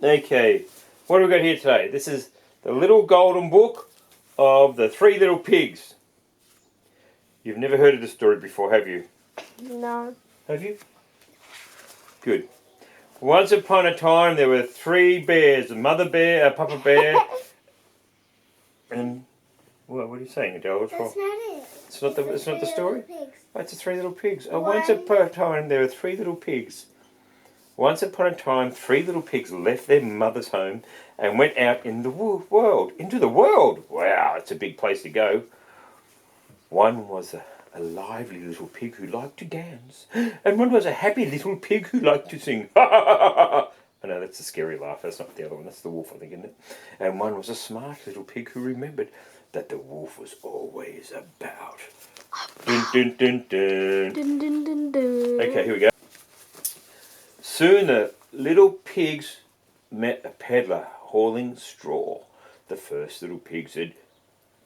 Okay, what have we got here today? This is the little golden book of the Three Little Pigs. You've never heard of this story before, have you? No. Have you? Good. Once upon a time there were three bears, a mother bear, a papa bear, and... What are you saying, Adele? What's wrong? That's not it. It's not the story? Pigs. Oh, it's the Three Little Pigs. Oh, Why? once upon a time there were three little pigs. Once upon a time, three little pigs left their mother's home and went out in the world. Into the world! Wow, it's a big place to go. One was a lively little pig who liked to dance, and one was a happy little pig who liked to sing. Ha ha ha ha ha! Oh no, that's a scary laugh. That's not the other one. That's the wolf, I think, isn't it? And one was a smart little pig who remembered that the wolf was always about. Dun dun dun dun. Dun, dun, dun, dun. Okay, here we go. Soon the little pigs met a peddler hauling straw. The first little pig said,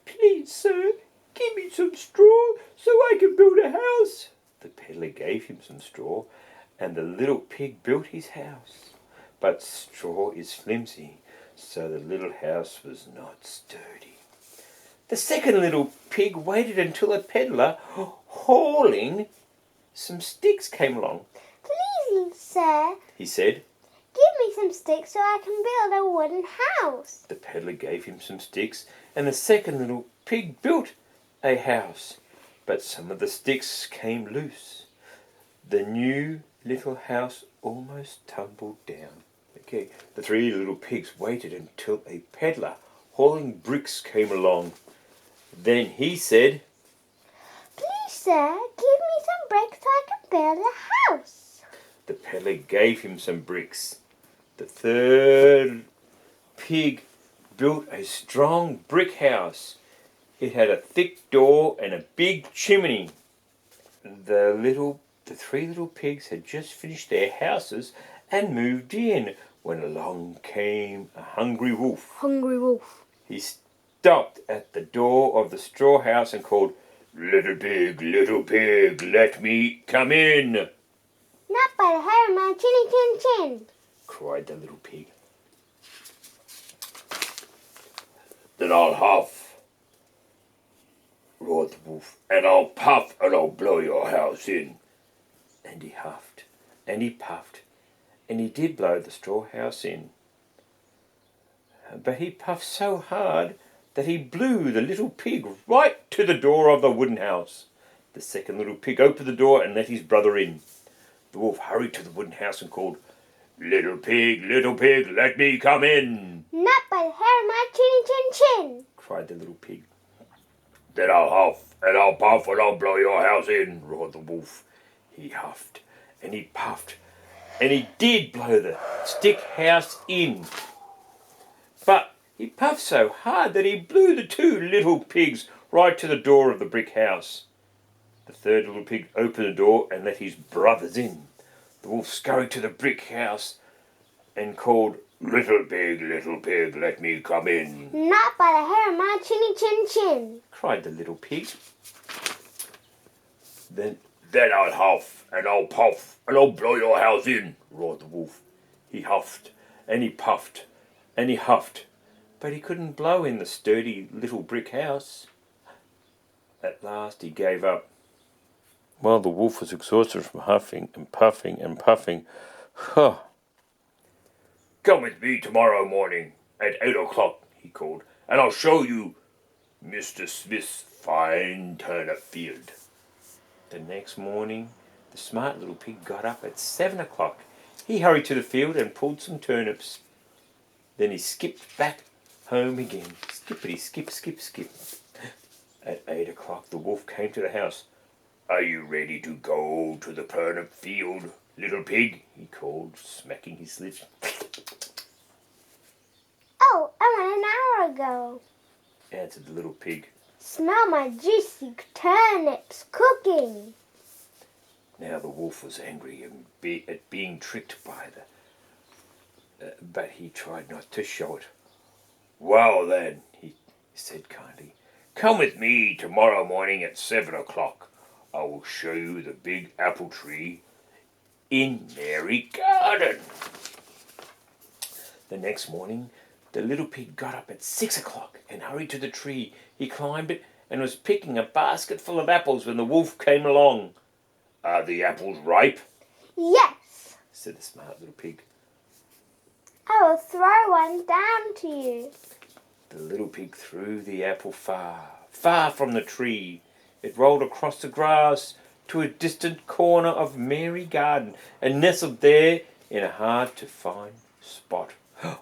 "Please, sir, give me some straw so I can build a house." The peddler gave him some straw, and the little pig built his house. But straw is flimsy, so the little house was not sturdy. The second little pig waited until a peddler hauling some sticks came along. Please, sir, He said. give me some sticks so I can build a wooden house. The peddler gave him some sticks, and the second little pig built a house. But some of the sticks came loose. The new little house almost tumbled down. Okay, the three little pigs waited until a peddler hauling bricks came along. Then he said, Please, sir, give me some bricks so I can build a house. The peddler gave him some bricks. The third pig built a strong brick house. It had a thick door and a big chimney. The three little pigs had just finished their houses and moved in when along came a hungry wolf. Hungry wolf. He stopped at the door of the straw house and called, little pig, let me come in," Not by the hair of my chinny chin chin. cried the little pig. "Then I'll huff," roared the wolf, "and I'll puff and I'll blow your house in." And he huffed and he puffed, and he did blow the straw house in. But he puffed so hard that he blew the little pig right to the door of the wooden house. The second little pig opened the door and let his brother in. The wolf hurried to the wooden house and called, little pig, let me come in," Not by the hair of my chinny chin chin. cried the little pig. "Then I'll huff and I'll puff and I'll blow your house in," roared the wolf. He huffed and he puffed, and he did blow the stick house in. But he puffed so hard that he blew the two little pigs right to the door of the brick house. The third little pig opened the door and let his brothers in. The wolf scurried to the brick house and called, little pig, let me come in," Not by the hair of my chinny chin chin. cried the little pig. Then I'll huff and I'll puff and I'll blow your house in," roared the wolf. He huffed and he puffed and he huffed, but he couldn't blow in the sturdy little brick house. At last he gave up. While the wolf was exhausted from huffing and puffing and puffing, "Come with me tomorrow morning at 8 o'clock, he called, "and I'll show you Mr. Smith's fine turnip field." The next morning, the smart little pig got up at 7 o'clock. He hurried to the field and pulled some turnips. Then he skipped back home again. Skippity, skip, skip, skip. At 8 o'clock, the wolf came to the house. "Are you ready to go to the turnip field, little pig?" he called, smacking his lips. Oh, I went an hour ago. Answered the little pig. Smell my juicy turnips cooking. Now the wolf was angry at being tricked by but he tried not to show it. "Well then," he said kindly, "come with me tomorrow morning at 7 o'clock. I will show you the big apple tree in Mary Garden." The next morning, the little pig got up at 6 o'clock and hurried to the tree. He climbed it and was picking a basket full of apples when the wolf came along. "Are the apples ripe?" "Yes," said the smart little pig. "I will throw one down to you." The little pig threw the apple far, far from the tree. It rolled across the grass to a distant corner of Mary Garden and nestled there in a hard-to-find spot.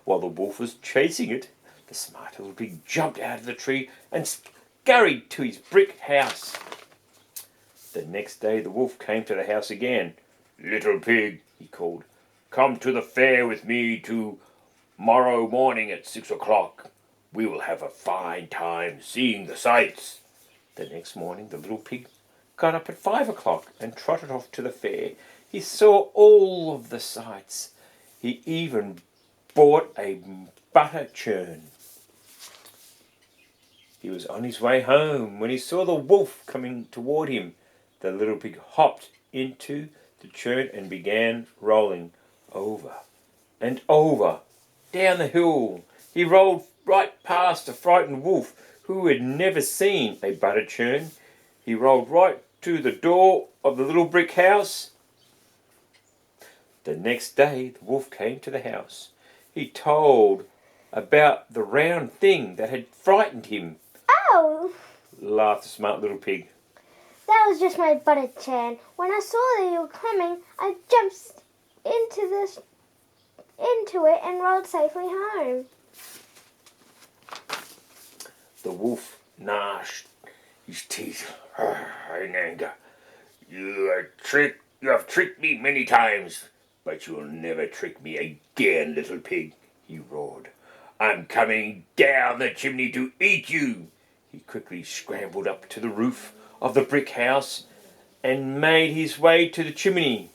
While the wolf was chasing it, the smart little pig jumped out of the tree and scurried to his brick house. The next day the wolf came to the house again. "Little pig," he called, "come to the fair with me tomorrow morning at 6 o'clock. We will have a fine time seeing the sights." The next morning the little pig got up at 5 o'clock and trotted off to the fair. He saw all of the sights. He even bought a butter churn. He was on his way home when he saw the wolf coming toward him. The little pig hopped into the churn and began rolling over and over down the hill. He rolled right past the frightened wolf, who had never seen a butter churn. He rolled right to the door of the little brick house. The next day the wolf came to the house. He told about the round thing that had frightened him. "Oh," laughed the smart little pig. "that was just my butter churn. When I saw that you were coming, I jumped into it and rolled safely home." The wolf gnashed his teeth in anger. You have tricked me many times, but you'll never trick me again, little pig," he roared. "I'm coming down the chimney to eat you." He quickly scrambled up to the roof of the brick house and made his way to the chimney.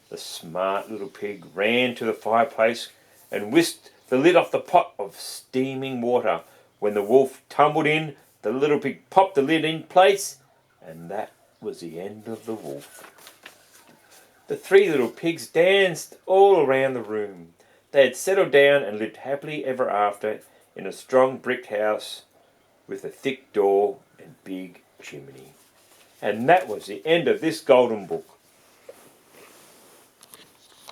The smart little pig ran to the fireplace and whisked the lid off the pot of steaming water. When the wolf tumbled in, the little pig popped the lid in place, and that was the end of the wolf. The three little pigs danced all around the room. They had settled down and lived happily ever after in a strong brick house with a thick door and big chimney. And that was the end of this golden book.